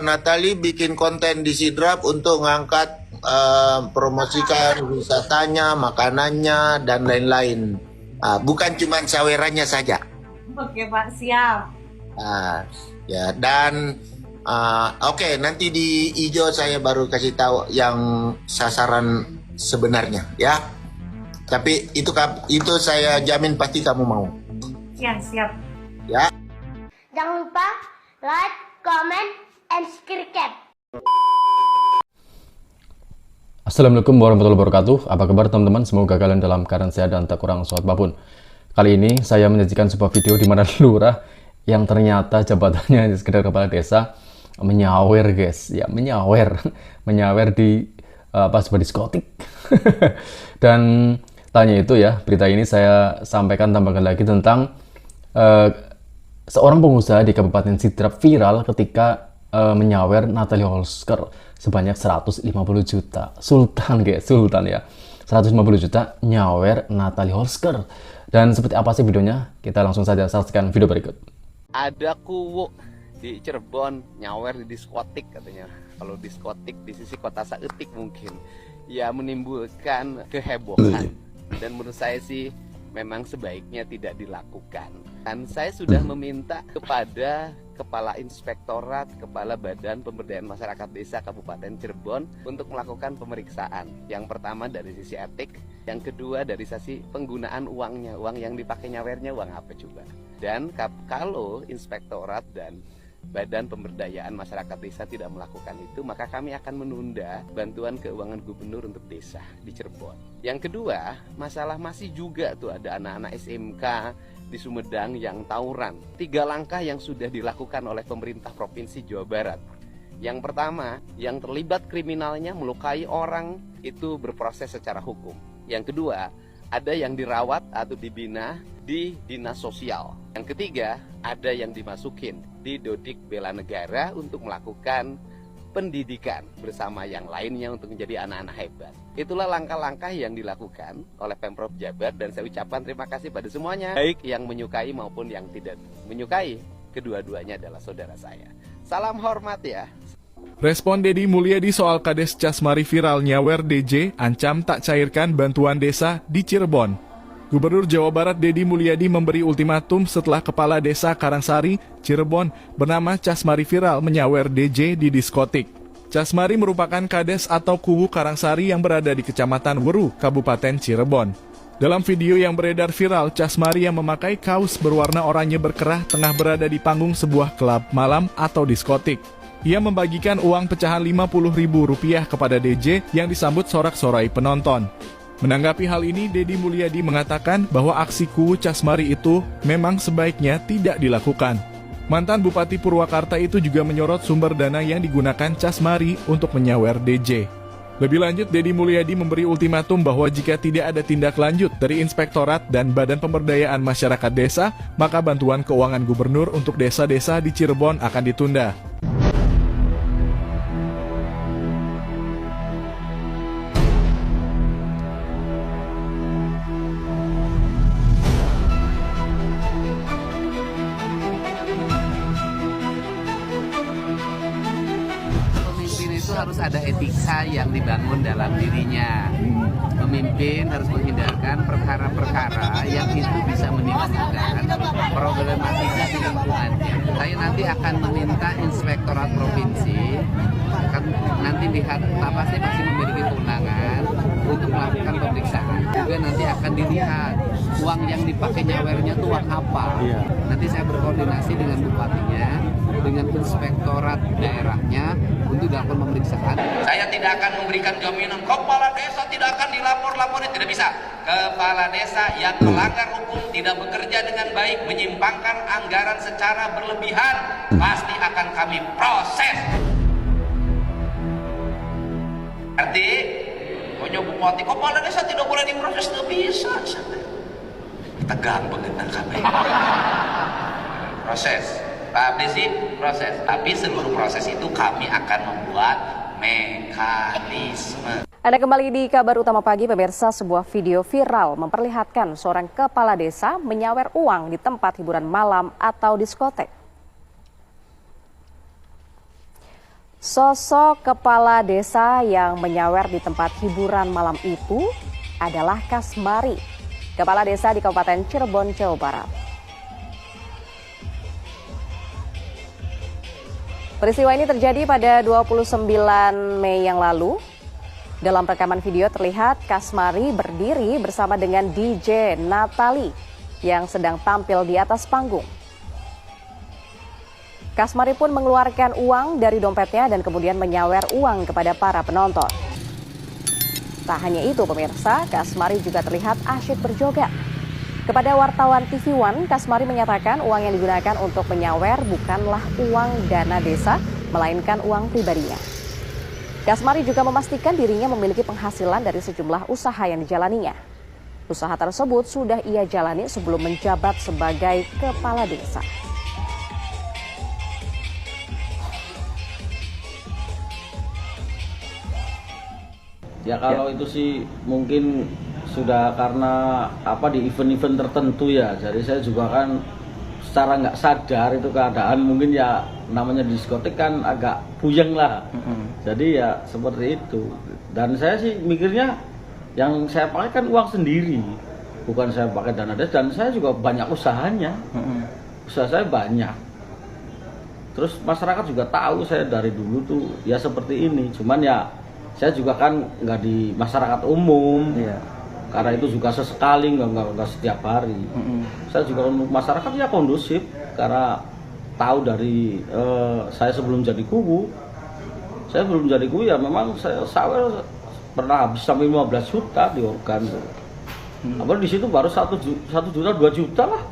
Natali bikin konten di Sidrap untuk ngangkat promosikan wisatanya, makanannya, dan lain-lain. Bukan cuma sawerannya saja. Oke Pak, siap. Ya, dan oke, nanti di hijau saya baru kasih tahu yang sasaran sebenarnya, ya. Tapi itu saya jamin pasti kamu mau. Ya, siap. Ya. Jangan lupa like, comment, and subscribe. Assalamualaikum warahmatullahi wabarakatuh. Apa kabar teman-teman? Semoga kalian dalam keadaan sehat dan tak kurang suatu apapun. Kali ini saya menyajikan sebuah video di mana lurah yang ternyata jabatannya sekedar kepala desa menyawer, guys. Ya, menyawer di sebuah diskotik. Dan tanya itu ya, berita ini saya sampaikan tambahkan lagi tentang seorang pengusaha di Kabupaten Sidrap viral ketika menyawer Natalie Holsker sebanyak 150 juta. Sultan, guys, sultan ya. 150 juta nyawer Natalie Holsker. Dan seperti apa sih videonya? Kita langsung saja saksikan video berikut. Ada kuwu di Cirebon nyawer di diskotik katanya. Kalau diskotik di sisi kota Saeutik mungkin ya menimbulkan kehebohan. Dan menurut saya sih memang sebaiknya tidak dilakukan. Dan saya sudah meminta kepada Kepala Inspektorat, Kepala Badan Pemberdayaan Masyarakat Desa Kabupaten Cirebon untuk melakukan pemeriksaan. Yang pertama dari sisi etik, yang kedua dari sisi penggunaan uangnya, uang yang dipakai nyawernya uang apa coba. Dan kalau Inspektorat dan Badan Pemberdayaan Masyarakat Desa tidak melakukan itu, maka kami akan menunda bantuan keuangan gubernur untuk desa di Cirebon. Yang kedua, masalah masih juga tuh ada anak-anak SMK di Sumedang yang tawuran. 3 langkah yang sudah dilakukan oleh pemerintah Provinsi Jawa Barat. Yang pertama, yang terlibat kriminalnya melukai orang itu berproses secara hukum. Yang kedua, ada yang dirawat atau dibina di dinas sosial. Yang ketiga, ada yang dimasukin di Dodik Bela Negara untuk melakukan pendidikan bersama yang lainnya untuk menjadi anak-anak hebat. Itulah langkah-langkah yang dilakukan oleh Pemprov Jabar dan saya ucapkan terima kasih pada semuanya, baik yang menyukai maupun yang tidak menyukai. Kedua-duanya adalah saudara saya. Salam hormat ya. Respon Deddy Mulyadi soal Kades Casmari viral nyawer DJ ancam tak cairkan bantuan desa di Cirebon. Gubernur Jawa Barat Deddy Mulyadi memberi ultimatum setelah Kepala Desa Karangsari, Cirebon bernama Casmari viral menyawer DJ di diskotik. Casmari merupakan kades atau kuwu Karangsari yang berada di Kecamatan Weru, Kabupaten Cirebon. Dalam video yang beredar viral, Casmari yang memakai kaos berwarna oranye berkerah tengah berada di panggung sebuah klub malam atau diskotik. Ia membagikan uang pecahan Rp50.000 kepada DJ yang disambut sorak-sorai penonton. Menanggapi hal ini, Deddy Mulyadi mengatakan bahwa aksi kuwu Casmari itu memang sebaiknya tidak dilakukan. Mantan Bupati Purwakarta itu juga menyorot sumber dana yang digunakan Casmari untuk menyawer DJ. Lebih lanjut, Deddy Mulyadi memberi ultimatum bahwa jika tidak ada tindak lanjut dari Inspektorat dan Badan Pemberdayaan Masyarakat Desa, maka bantuan keuangan gubernur untuk desa-desa di Cirebon akan ditunda. Harus ada etika yang dibangun dalam dirinya. Pemimpin harus menghindarkan perkara-perkara yang itu bisa menimbulkan problematika di lingkungannya. Saya nanti akan meminta Inspektorat Provinsi, akan nanti lihat pasti memiliki kewenangan untuk melakukan pemeriksaan. Juga nanti akan dilihat uang yang dipakai nyawernya itu uang apa. Nanti saya berkoordinasi dengan bupatinya, dengan Inspektorat daerahnya untuk dilakukan pemeriksaan. Saya tidak akan memberikan jaminan kepala desa tidak akan dilapor-laporin, tidak bisa. Kepala desa yang melanggar hukum, tidak bekerja dengan baik, menyimpangkan anggaran secara berlebihan, pasti akan kami proses. Arti, punya bupati, kepala desa tidak boleh diproses, tidak bisa. Tegang pengenang kami. Proses. Proses, tapi seluruh proses itu kami akan membuat mekanisme. Anda kembali di kabar utama pagi, pemirsa. Sebuah video viral memperlihatkan seorang kepala desa menyawer uang di tempat hiburan malam atau diskotek. Sosok kepala desa yang menyawer di tempat hiburan malam itu adalah Kasmari, kepala desa di Kabupaten Cirebon, Jawa Barat. Peristiwa ini terjadi pada 29 Mei yang lalu. Dalam rekaman video terlihat Kasmari berdiri bersama dengan DJ Natali yang sedang tampil di atas panggung. Kasmari pun mengeluarkan uang dari dompetnya dan kemudian menyawer uang kepada para penonton. Tak hanya itu pemirsa, Kasmari juga terlihat asyik berjoget. Kepada wartawan TV One, Kasmari menyatakan uang yang digunakan untuk menyawer bukanlah uang dana desa, melainkan uang pribadinya. Kasmari juga memastikan dirinya memiliki penghasilan dari sejumlah usaha yang dijalaninya. Usaha tersebut sudah ia jalani sebelum menjabat sebagai kepala desa. Ya kalau itu sih mungkin sudah karena di event-event tertentu ya. Jadi saya juga kan secara nggak sadar itu keadaan mungkin ya namanya diskotik kan agak puyeng lah. Jadi ya seperti itu. Dan saya sih mikirnya yang saya pakai kan uang sendiri, bukan saya pakai dana desa. Dan saya juga banyak usahanya, usaha saya banyak. Terus masyarakat juga tahu saya dari dulu tuh ya seperti ini. Cuman ya saya juga kan nggak di masyarakat umum, karena itu juga sesekali, nggak setiap hari. Saya juga untuk masyarakat ya kondusif, karena tahu dari saya sebelum jadi kubu, ya memang saya sawer pernah habis sampai 15 juta di organ. Apalagi di situ baru 1 juta 2 juta lah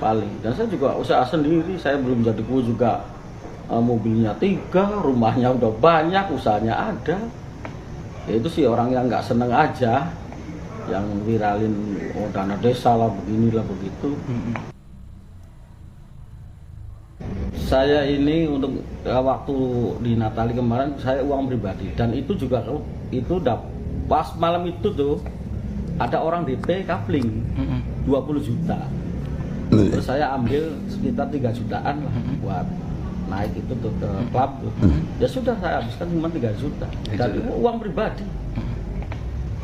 paling. Dan saya juga usaha sendiri, saya belum jadi kubu juga mobilnya 3, rumahnya udah banyak, usahanya ada. Ya itu sih orang yang nggak seneng aja, yang viralin dana desa lah beginilah begitu. Saya ini untuk waktu di Natali kemarin saya uang pribadi, dan itu juga itu udah pas malam itu tuh ada orang DP kapling 20 juta. Terus saya ambil sekitar 3 jutaan lah buat naik itu tuh ke klub tuh. Ya sudah saya habiskan cuma 3 juta. Dan itu uang pribadi.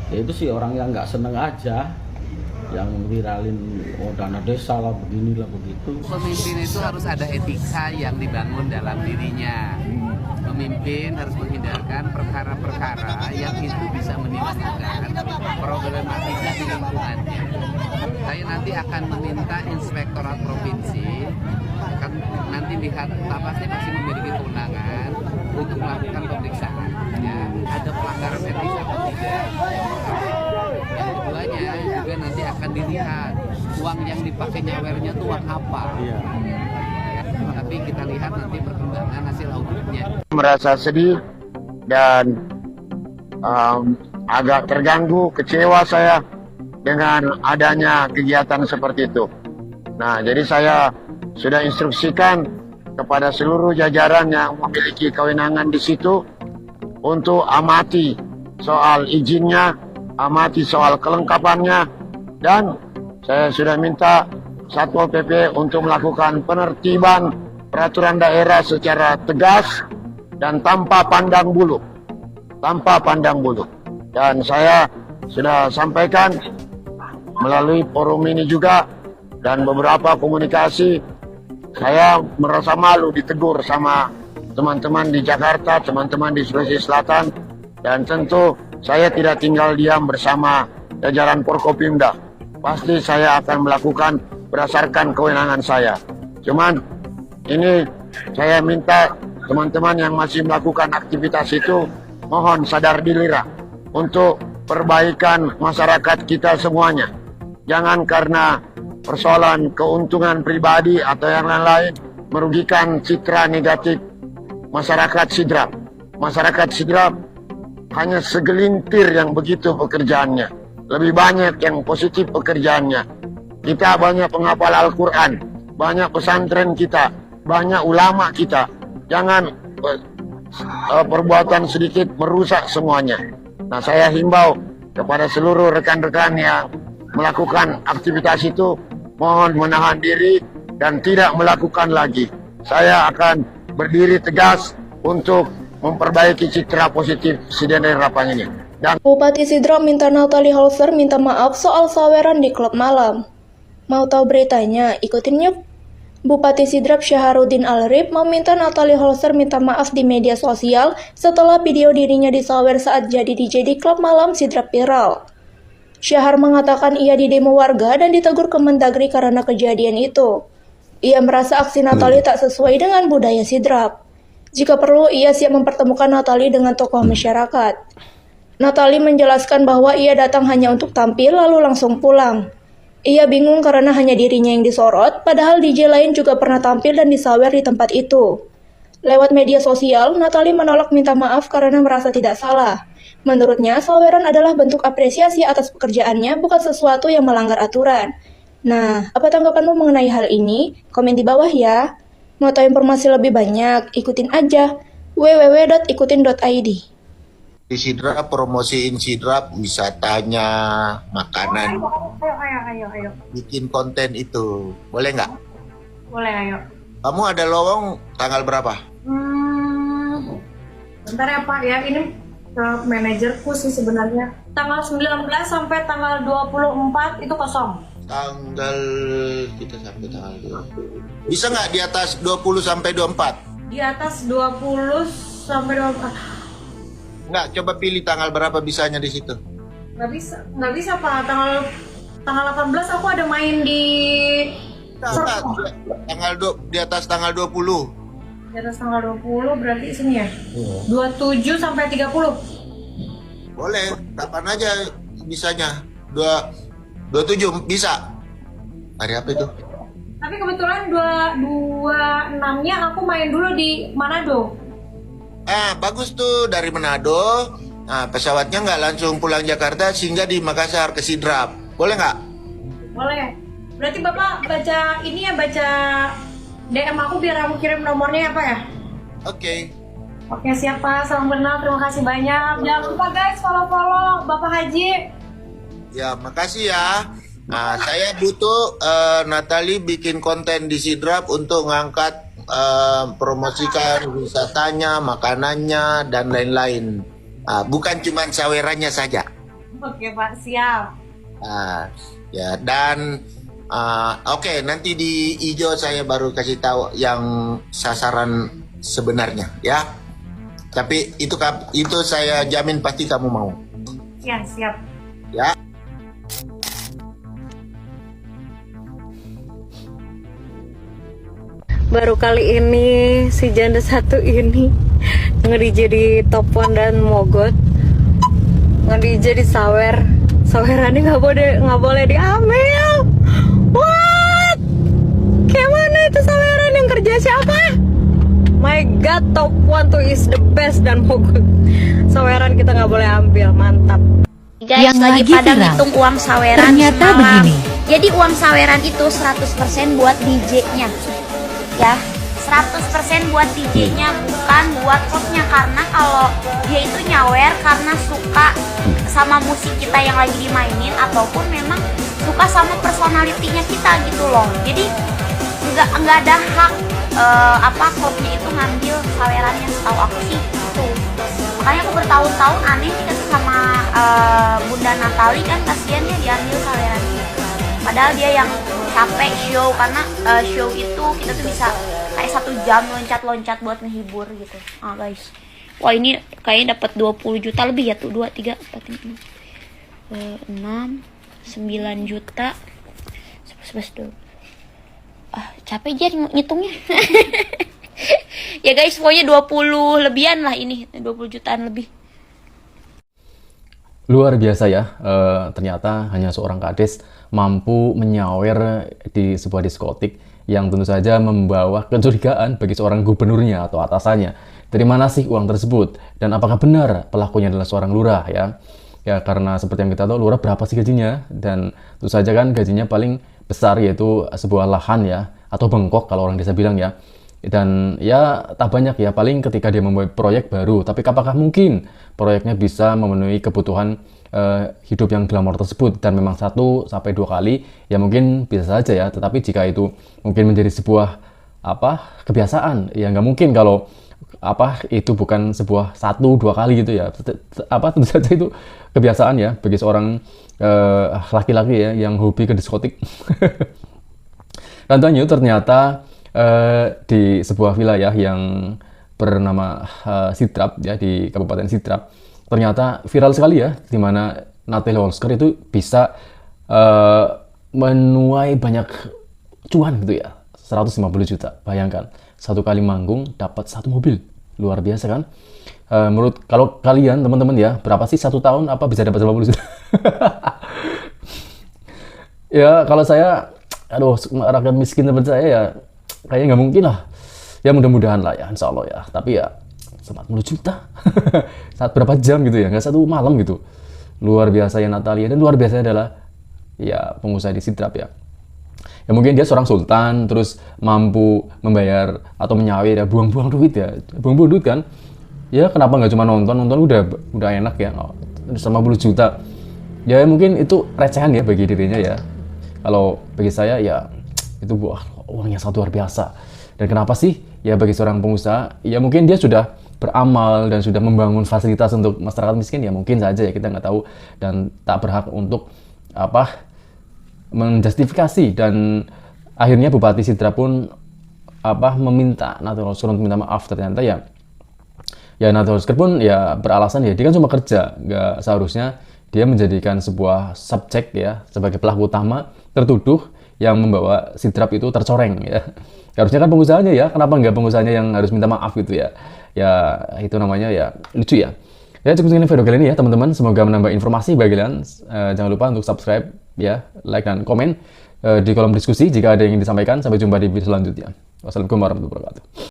Ya itu sih orang yang nggak seneng aja, yang viralin dana desa lah beginilah begitu. Pemimpin itu harus ada etika yang dibangun dalam dirinya. Pemimpin harus menghindarkan perkara-perkara yang itu bisa menimbulkan problematika di lingkungannya. Saya nanti akan meminta Inspektorat Provinsi akan nanti lihat pasti masih memiliki kewenangan untuk melakukan pemeriksaan. Ya, ada pelanggaran etis atau tidak. Yang keduanya juga nanti akan dilihat uang yang dipakai nyawernya itu uang apa. Ya, tapi kita lihat nanti perkembangan hasil auditnya. Merasa sedih dan agak terganggu, kecewa saya dengan adanya kegiatan seperti itu. Nah, jadi saya sudah instruksikan kepada seluruh jajaran yang memiliki kewenangan di situ untuk amati soal izinnya, amati soal kelengkapannya, dan saya sudah minta Satpol PP untuk melakukan penertiban peraturan daerah secara tegas dan tanpa pandang bulu. Dan saya sudah sampaikan melalui forum ini juga dan beberapa komunikasi, saya merasa malu ditegur sama teman-teman di Jakarta, teman-teman di Sulawesi Selatan, dan tentu saya tidak tinggal diam bersama jajaran Forkopimda. Pasti saya akan melakukan berdasarkan kewenangan saya. Cuman ini saya minta teman-teman yang masih melakukan aktivitas itu mohon sadar dirilah untuk perbaikan masyarakat kita semuanya. Jangan karena persoalan keuntungan pribadi atau yang lain-lain merugikan citra negatif masyarakat Sidrap. Masyarakat Sidrap hanya segelintir yang begitu pekerjaannya. Lebih banyak yang positif pekerjaannya. Kita banyak penghafal Al-Quran, banyak pesantren kita, banyak ulama kita. Jangan perbuatan sedikit merusak semuanya. Nah, saya himbau kepada seluruh rekan-rekan yang melakukan aktivitas itu, mohon menahan diri dan tidak melakukan lagi. Saya akan berdiri tegas untuk memperbaiki citra positif Presiden dari Rapang ini. Dan Bupati Sidrap minta Natalie Holzer minta maaf soal saweran di klub malam. Mau tahu beritanya? Ikutin yuk. Bupati Sidrap Syaharudin Alrib meminta Natalie Holzer minta maaf di media sosial setelah video dirinya disawer saat jadi DJ di klub malam Sidrap viral. Syahar mengatakan ia didemo warga dan ditegur Kemendagri karena kejadian itu. Ia merasa aksi Natalie tak sesuai dengan budaya Sidrap. Jika perlu, ia siap mempertemukan Natalie dengan tokoh masyarakat. Natalie menjelaskan bahwa ia datang hanya untuk tampil lalu langsung pulang. Ia bingung karena hanya dirinya yang disorot, padahal DJ lain juga pernah tampil dan disawer di tempat itu. Lewat media sosial, Natalie menolak minta maaf karena merasa tidak salah. Menurutnya, saweran adalah bentuk apresiasi atas pekerjaannya, bukan sesuatu yang melanggar aturan. Nah, apa tanggapanmu mengenai hal ini? Komen di bawah ya. Mau tahu informasi lebih banyak? Ikutin aja www.ikutin.id. di Sidrap, promosiin Sidrap, wisatanya, makanan, Ayo. bikin konten itu. Boleh nggak? Boleh, ayo. Kamu ada lowong tanggal berapa? Bentar ya Pak ya, ini ke manajerku sih sebenarnya. Tanggal 19 sampai tanggal 24 itu kosong. Kita sampai tanggal 20. Bisa nggak di atas 20 sampai 24? Di atas 20 sampai 24. Nggak, coba pilih tanggal berapa bisanya di situ. Nggak bisa Pak. Tanggal 18 aku ada main di Di atas tanggal 20. Di atas tanggal 20 berarti sini ya? 27 sampai 30. Boleh, kapan aja bisanya. 27 bisa. Hari apa itu? Tapi kebetulan 26-nya aku main dulu di Manado. Bagus tuh, dari Manado. Pesawatnya nggak langsung pulang Jakarta, sehingga di Makassar ke Sidrap. Boleh nggak? Boleh. Berarti Bapak baca ini ya, baca DM aku biar aku kirim nomornya ya Pak ya? Oke. Oke siap Pak, salam kenal, terima kasih banyak. Jangan lupa guys follow Bapak Haji. Ya, makasih ya. Saya butuh Natalie bikin konten di Sidrap untuk ngangkat promosikan wisatanya, makanannya, dan lain-lain. Bukan cuma sawerannya saja. Oke Pak, siap. Ya, dan oke, nanti di hijau saya baru kasih tahu yang sasaran sebenarnya ya. Tapi itu saya jamin pasti kamu mau. Ya, siap. Ya. Baru kali ini si janda satu ini nge-DJ di Top One dan Mogot, nge-DJ di sawerannya nggak boleh diambil. What? Kayak mana itu saweran, yang kerja siapa? My God, Top One tuh is the best dan Mogot. Saweran kita nggak boleh ambil, mantap. Guys, lagi pada ngitung uang saweran ternyata semalam. begini. Jadi uang saweran itu 100% buat DJ-nya. Ya, 100% buat DJ-nya, bukan buat hostnya. Karena kalau dia itu nyawer karena suka sama musik kita yang lagi dimainin, ataupun memang suka sama personalitinya kita gitu loh. Jadi nggak ada hak klubnya itu ngambil sawerannya, setahu aku sih gitu. Makanya aku bertahun-tahun aneh nih sama Bunda Natalie, kan kasiannya diambil sawerannya. Padahal dia yang capek show, karena show itu kita tuh bisa kayak 1 jam loncat-loncat buat ngehibur gitu. Guys, wah ini kayaknya dapat 20 juta lebih ya tuh, 2, 3, 4, 5, 6, 9 juta 11, 12. Capek aja ngitungnya. Ya guys, pokoknya 20 lebihan lah ini, 20 jutaan lebih. Luar biasa ya, ternyata hanya seorang kades mampu menyawer di sebuah diskotik yang tentu saja membawa kecurigaan bagi seorang gubernurnya atau atasannya. Dari mana sih uang tersebut? Dan apakah benar pelakunya adalah seorang lurah ya? Ya, karena seperti yang kita tahu, lurah berapa sih gajinya? Dan tentu saja kan gajinya paling besar yaitu sebuah lahan ya, atau bengkok kalau orang desa bilang ya. Dan ya tak banyak ya, paling ketika dia membuat proyek baru. Tapi apakah mungkin proyeknya bisa memenuhi kebutuhan hidup yang glamor tersebut? Dan memang 1 sampai 2 kali ya mungkin bisa saja ya. Tetapi jika itu mungkin menjadi sebuah kebiasaan, ya nggak mungkin kalau itu bukan sebuah 1-2 kali gitu ya. Tentu saja itu kebiasaan ya bagi seorang laki-laki ya yang hobi ke diskotik. Contohnya ternyata di sebuah wilayah yang bernama Sidrap ya, di Kabupaten Sidrap, ternyata viral sekali ya, di mana Natalie Holsker itu bisa menuai banyak cuan gitu ya, 150 juta. Bayangkan, satu kali manggung dapat 1 mobil. Luar biasa kan? Menurut kalau kalian teman-teman ya, berapa sih 1 tahun apa bisa dapat 50 juta? Ya kalau saya, rakyat miskin seperti saya ya kayaknya nggak mungkin lah. Ya mudah-mudahan lah ya, insya Allah ya. Tapi ya 40 juta saat berapa jam gitu ya, nggak 1 malam gitu. Luar biasa ya Natalia, dan luar biasa adalah ya pengusaha di Sidrap ya. Ya mungkin dia seorang sultan, terus mampu membayar atau menyawer ya, buang-buang duit ya, buang-buang duit kan. Ya kenapa nggak cuma nonton udah enak ya, 50 juta. Ya mungkin itu recehan ya bagi dirinya ya. Kalau bagi saya ya itu uangnya sangat luar biasa. Dan kenapa sih? Ya bagi seorang pengusaha, ya mungkin dia sudah beramal dan sudah membangun fasilitas untuk masyarakat miskin, ya mungkin saja ya, kita nggak tahu dan tak berhak untuk menjustifikasi. Dan akhirnya Bupati Sidrap pun meminta Natalie Holsker untuk minta maaf. Ternyata ya Natalie Holsker pun ya beralasan ya dia kan cuma kerja, nggak seharusnya dia menjadikan sebuah subjek ya sebagai pelaku utama tertuduh yang membawa Sidrap itu tercoreng ya. Harusnya kan pengusahanya ya, kenapa nggak pengusahanya yang harus minta maaf gitu ya. Ya itu namanya ya lucu ya. Ya cukup sekian video kali ini ya teman-teman, semoga menambah informasi bagi kalian. Jangan lupa untuk subscribe ya, like dan komen di kolom diskusi jika ada yang ingin disampaikan. Sampai jumpa di video selanjutnya. Wassalamualaikum warahmatullahi wabarakatuh.